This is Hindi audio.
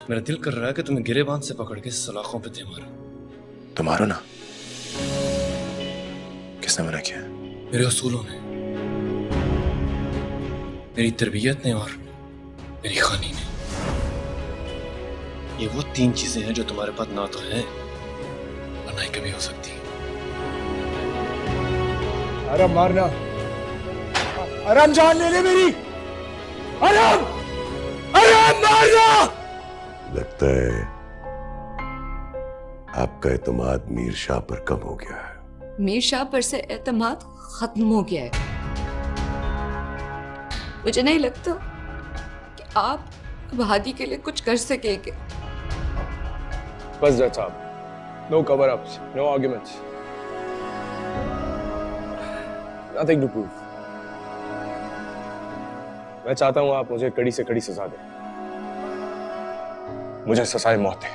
मेरा दिल कर रहा है कि तुम्हें गिरेबान से पकड़ के सलाखों पे दे मारो। तुम्हारा ना? किसने मना किया? मेरे असूलों ने, मेरी तरबियत ने और मेरी खानी ने। ये वो तीन चीजें हैं जो तुम्हारे पास ना तो है और ना ही कभी हो सकती। आराम मारना, आराम जान ले ले मेरी, आराम, आराम मारना। लगता है आपका एतमाद मीर शाह पर कम हो गया है। मीर शाह पर से एतमाद खत्म हो गया है। मुझे नहीं लगता कि आप अब हादी के लिए कुछ कर सकेंगे। बस जज साहब, no cover-ups, no arguments, nothing to prove. मैं चाहता हूं आप मुझे कड़ी से कड़ी सजा दें। मुझे सजाए मौत है।